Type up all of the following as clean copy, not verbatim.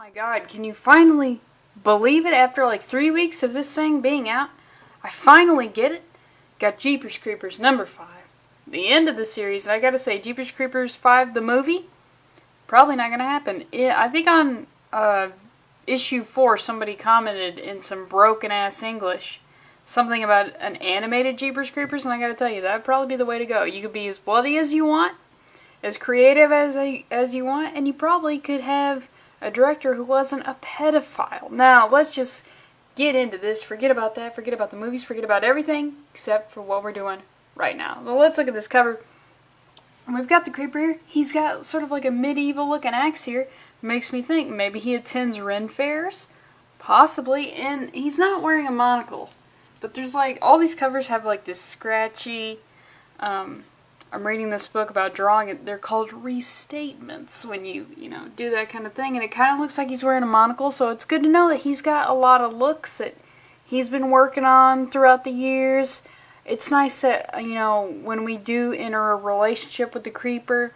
my god, can you finally believe it after like 3 weeks of this thing being out? I finally get it. Got Jeepers Creepers number 5. The end of the series, and I gotta say, Jeepers Creepers 5, the movie, probably not gonna happen. I think on issue 4, somebody commented in some broken ass English something about an animated Jeepers Creepers, and I gotta tell you, that'd probably be the way to go. You could be as bloody as you want, as creative as you want, and you probably could have a director who wasn't a pedophile. Now, let's just get into this. Forget about that. Forget about the movies. Forget about everything except for what we're doing right now. Well, let's look at this cover. And we've got the creeper here. He's got sort of like a medieval looking axe here. Makes me think maybe he attends Ren fairs. Possibly. And he's not wearing a monocle. But there's like, all these covers have like this scratchy, I'm reading this book about drawing it. They're called restatements when you do that kind of thing. And it kind of looks like he's wearing a monocle. So it's good to know that he's got a lot of looks that he's been working on throughout the years. It's nice that, when we do enter a relationship with the creeper,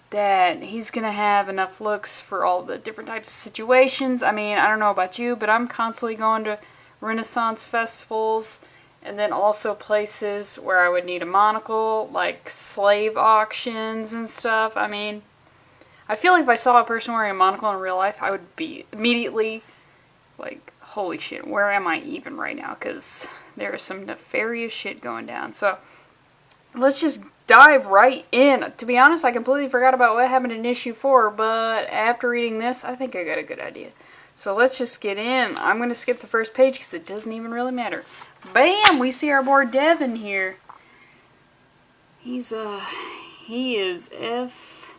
that he's going to have enough looks for all the different types of situations. I mean, I don't know about you, but I'm constantly going to Renaissance festivals. And then also places where I would need a monocle, like slave auctions and stuff. I mean, I feel like if I saw a person wearing a monocle in real life, I would be immediately like, holy shit, where am I even right now? Because there is some nefarious shit going down. So, let's just dive right in. To be honest, I completely forgot about what happened in issue 4, but after reading this, I think I got a good idea. So let's just get in. I'm going to skip the first page because it doesn't even really matter. Bam! We see our boy Devin here. He is F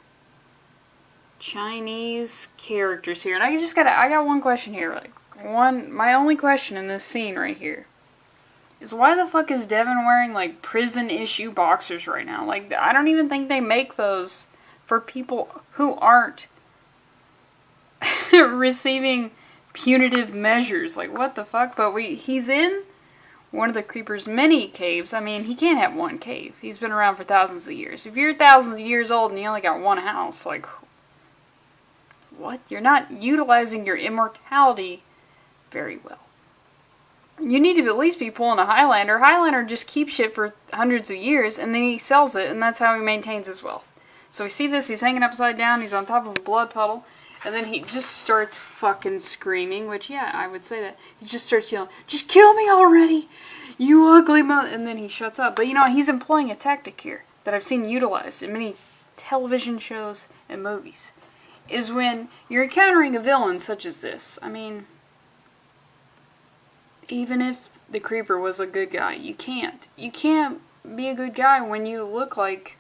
Chinese characters here. And I got one question here. My only question in this scene right here is why the fuck is Devin wearing like prison issue boxers right now? Like, I don't even think they make those for people who aren't receiving punitive measures. Like, what the fuck? But he's in one of the creeper's many caves. I mean, he can't have one cave. He's been around for thousands of years. If you're thousands of years old and you only got one house, like, what? You're not utilizing your immortality very well. You need to at least be pulling a Highlander. Highlander just keeps shit for hundreds of years, and then he sells it, and that's how he maintains his wealth. So we see this, he's hanging upside down, he's on top of a blood puddle, and then he just starts fucking screaming, which, yeah, I would say that. He just starts yelling, "Just kill me already, you ugly mother," and then he shuts up. But he's employing a tactic here that I've seen utilized in many television shows and movies. Is when you're encountering a villain such as this. I mean, even if the creeper was a good guy, you can't. You can't be a good guy when you look like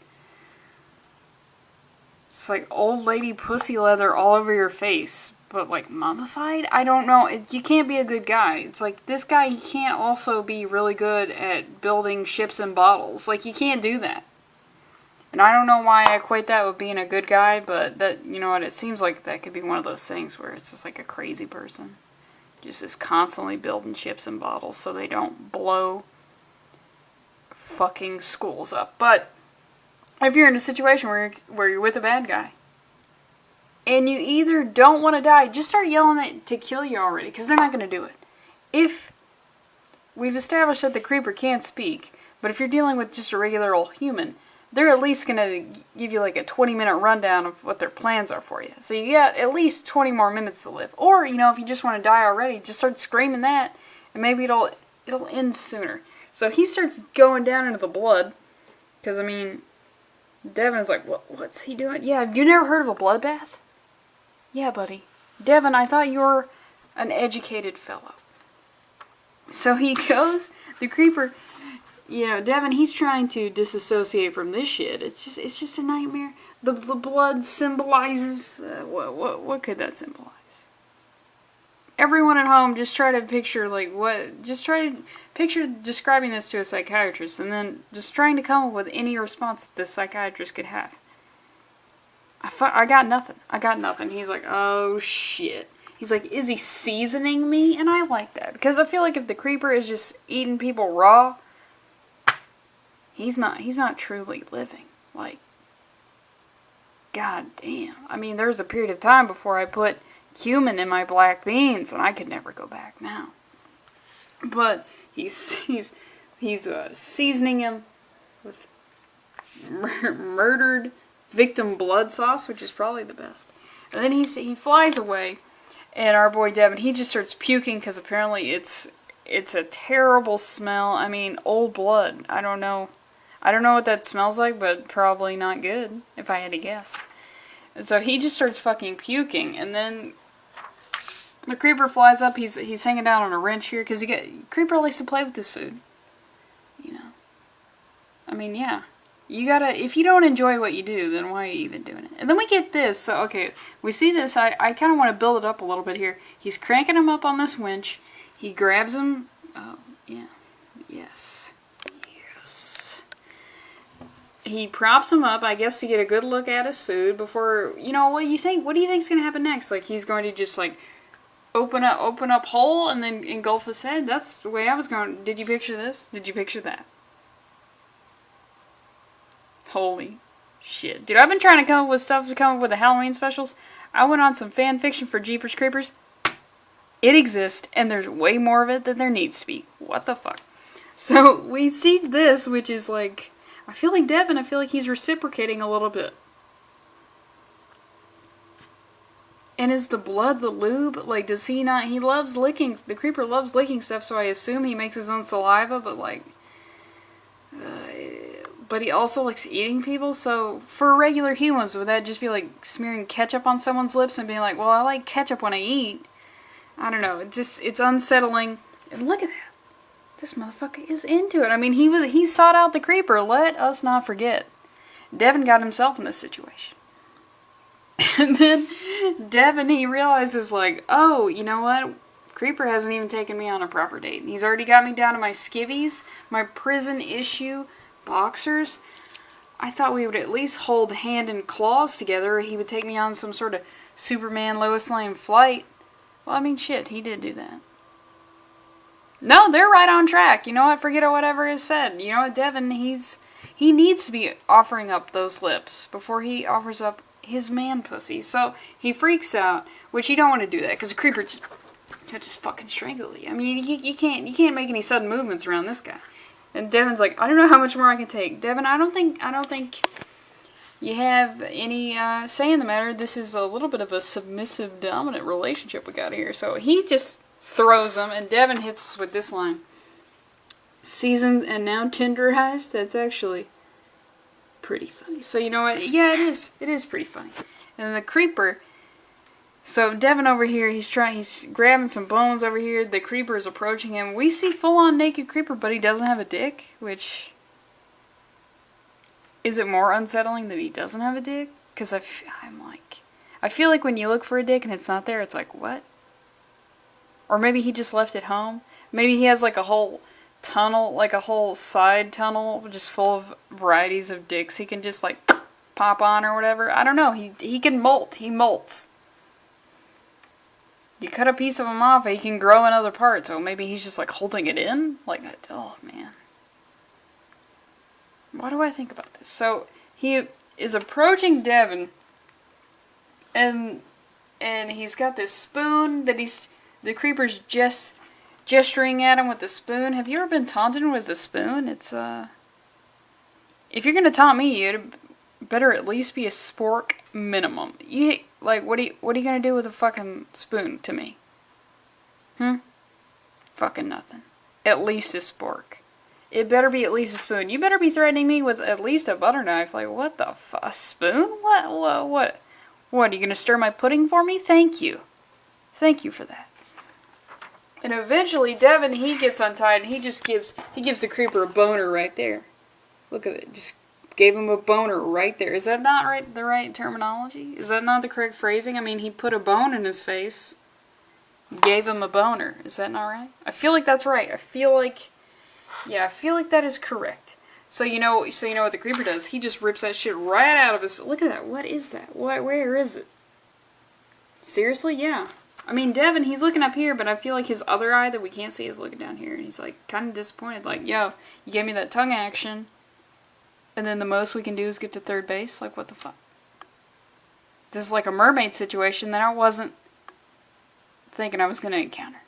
it's like old lady pussy leather all over your face, but like mummified? I don't know. You can't be a good guy. It's like this guy, he can't also be really good at building ships and bottles. Like, you can't do that. And I don't know why I equate that with being a good guy, but that, it seems like that could be one of those things where it's just like a crazy person. Just is constantly building ships and bottles so they don't blow fucking schools up. But if you're in a situation where you're with a bad guy, and you either don't want to die, just start yelling it to kill you already, because they're not going to do it. If we've established that the creeper can't speak, but if you're dealing with just a regular old human, they're at least going to give you like a 20-minute rundown of what their plans are for you. So you got at least 20 more minutes to live. Or, if you just want to die already, just start screaming that, and maybe it'll end sooner. So he starts going down into the blood, because, I mean, Devin is like, what's he doing? Yeah, have you never heard of a bloodbath? Yeah, buddy. Devin, I thought you were an educated fellow. So he goes, the creeper, Devin, he's trying to disassociate from this shit. It's just a nightmare. The blood symbolizes, what could that symbolize? Everyone at home, just try to picture, just try to picture describing this to a psychiatrist, and then just trying to come up with any response that this psychiatrist could have. I got nothing. He's like, oh shit. He's like, is he seasoning me? And I like that, because I feel like if the creeper is just eating people raw, he's not truly living. Like, god damn. I mean, there was a period of time before I put human in my black beans, and I could never go back now. But he's seasoning him with murdered victim blood sauce, which is probably the best. And then he flies away, and our boy Devin, he just starts puking because apparently it's a terrible smell. I mean, old blood. I don't know what that smells like, but probably not good, if I had to guess. And so he just starts fucking puking, and then the creeper flies up. He's hanging down on a wrench here, because creeper likes to play with his food. You know. I mean, yeah. You gotta, if you don't enjoy what you do, then why are you even doing it? And then we get this. So, okay, we see this. I kind of want to build it up a little bit here. He's cranking him up on this winch. He grabs him. Oh, yeah. Yes. Yes. He props him up, I guess, to get a good look at his food before, you know, what do you think? What do you think's going to happen next? Like, he's going to just, like, open up hole and then engulf his head? That's the way I was going. Did you picture this? Did you picture that? Holy shit. Dude, I've been trying to come up with stuff to come up with the Halloween specials. I went on some fan fiction for Jeepers Creepers. It exists, and there's way more of it than there needs to be. What the fuck? So, we see this, which is like, I feel like Devin, he's reciprocating a little bit. And is the blood the lube? Like, does he not? He loves licking. The creeper loves licking stuff, so I assume he makes his own saliva, but like, but he also likes eating people, so for regular humans, would that just be like smearing ketchup on someone's lips and being like, well, I like ketchup when I eat? I don't know, it's unsettling. And look at that. This motherfucker is into it. I mean, he sought out the creeper. Let us not forget. Devin got himself in this situation. And then Devin, he realizes, like, oh, you know what? Creeper hasn't even taken me on a proper date. He's already got me down to my skivvies, my prison issue boxers. I thought we would at least hold hand and claws together. He would take me on some sort of Superman Lois Lane flight. Well, I mean, shit, he did do that. No, they're right on track. You know what? Forget whatever is said. You know what, Devin, he needs to be offering up those lips before he offers up his man pussy. So he freaks out, which you don't want to do that because the creeper just fucking strangle you. I mean, you can't make any sudden movements around this guy. And Devin's like, I don't know how much more I can take. Devin, I don't think you have any say in the matter. This is a little bit of a submissive, dominant relationship we got here. So he just throws him, and Devin hits us with this line. Seasoned and now tenderized? That's actually pretty funny. So you know what? Yeah, it is. It is pretty funny. And the creeper... So Devin over here, he's grabbing some bones over here. The creeper is approaching him. We see full-on naked creeper, but he doesn't have a dick, which... Is it more unsettling that he doesn't have a dick? Because I feel like when you look for a dick and it's not there, it's like, what? Or maybe he just left it home. Maybe he has like a whole tunnel, like a whole side tunnel just full of varieties of dicks he can just like pop on or whatever. I don't know. He can molt. He molts. You cut a piece of him off, he can grow in other parts. So maybe he's just like holding it in. Like, oh man. What do I think about this? So he is approaching Devin, and he's got this spoon that the creeper's just gesturing at him with the spoon. Have you ever been taunted with a spoon? It's if you're gonna taunt me, you'd better at least be a spork minimum. Like, what are you gonna do with a fucking spoon to me? Fucking nothing. At least a spork. It better be at least a spoon. You better be threatening me with at least a butter knife. Like, what the a spoon? What? What, are you gonna stir my pudding for me? Thank you. Thank you for that. And eventually, Devin, he gets untied, and he gives the creeper a boner right there. Look at it. Just gave him a boner right there. Is that not the right terminology? Is that not the correct phrasing? I mean, he put a bone in his face, gave him a boner. Is that not right? I feel like that's right. I feel like that is correct. So you know what the creeper does? He just rips that shit right out of his... Look at that. What is that? Where is it? Seriously? Yeah. I mean, Devin, he's looking up here, but I feel like his other eye that we can't see is looking down here. And he's like, kind of disappointed. Like, yo, you gave me that tongue action, and then the most we can do is get to third base? Like, what the fuck? This is like a mermaid situation that I wasn't thinking I was going to encounter.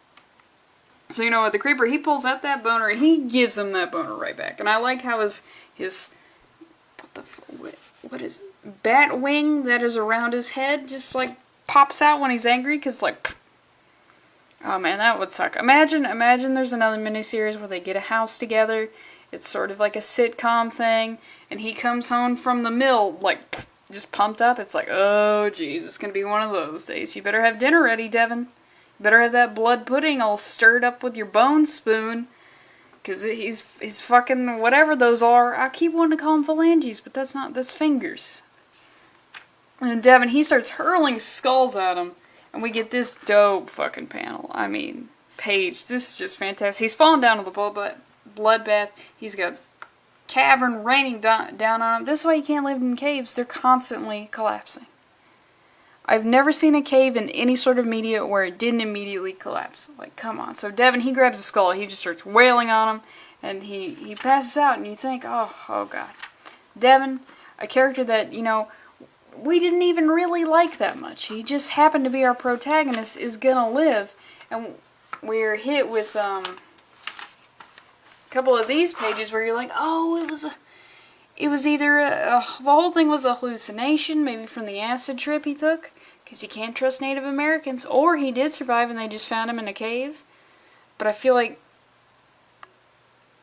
So you know what, the creeper, he pulls out that boner and he gives him that boner right back. And I like how his what is bat wing that is around his head just like pops out when he's angry, because like, oh man, that would suck. Imagine there's another miniseries where they get a house together. It's sort of like a sitcom thing, and he comes home from the mill like just pumped up. It's like, oh geez, it's gonna be one of those days. You better have dinner ready, Devin. You better have that blood pudding all stirred up with your bone spoon. Because he's fucking whatever those are. I keep wanting to call them phalanges, but that's fingers. And Devin, he starts hurling skulls at him. And we get this dope fucking panel. I mean, page. This is just fantastic. He's falling down to the bloodbath. He's got cavern raining down on him. This is why you can't live in caves. They're constantly collapsing. I've never seen a cave in any sort of media where it didn't immediately collapse. Like, come on. So Devin, he grabs the skull. He just starts wailing on him. And he passes out. And you think, oh God. Devin, a character that, you know, we didn't even really like that much. He just happened to be our protagonist, is gonna live. And we're hit with a couple of these pages where you're like, oh, it was either the whole thing was a hallucination, maybe from the acid trip he took, because you can't trust Native Americans, or he did survive and they just found him in a cave. But I feel like,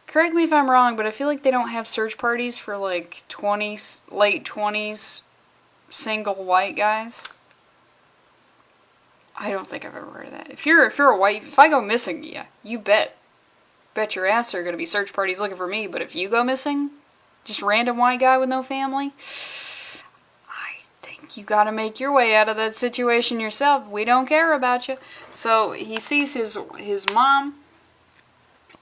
correct me if I'm wrong, but I feel like they don't have search parties for like late 20s single white guys. I don't think I've ever heard of that. If you're a white, if I go missing, yeah, you bet your ass there are gonna be search parties looking for me. But if you go missing, just random white guy with no family, I think you gotta make your way out of that situation yourself. We don't care about you. So he sees his mom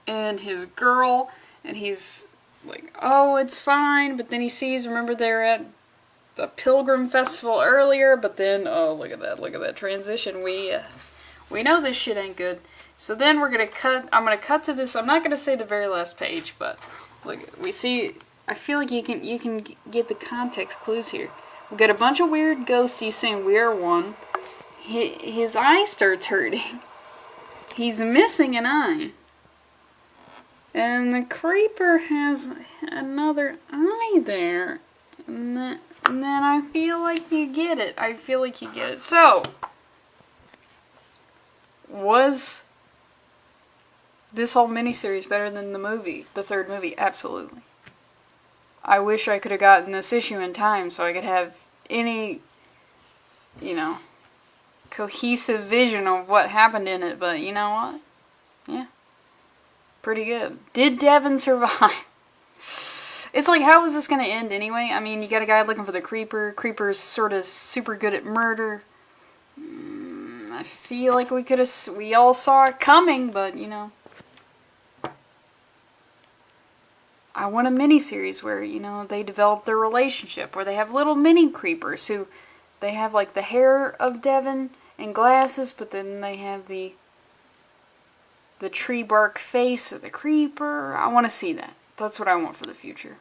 and his girl, and he's like, oh, it's fine. But then he sees, remember they're at the Pilgrim Festival earlier, but then, oh, look at that transition. We know this shit ain't good. So then I'm gonna cut to this. I'm not gonna say the very last page, but look, we see. I feel like you can get the context clues here. We got a bunch of weird ghosties saying we are one. His eye starts hurting. He's missing an eye. And the creeper has another eye there. And then I feel like you get it. So, was this whole miniseries better than the third movie? Absolutely. I wish I could have gotten this issue in time so I could have any, you know, cohesive vision of what happened in it. But you know what? Yeah. Pretty good. Did Devin survive? It's like, how is this going to end anyway? I mean, you got a guy looking for the creeper. Creeper's sort of super good at murder. I feel like we all saw it coming, but, you know. I want a miniseries where, you know, they develop their relationship, where they have little mini creepers who, they have like the hair of Devin and glasses, but then they have the tree bark face of the creeper. I want to see that. That's what I want for the future.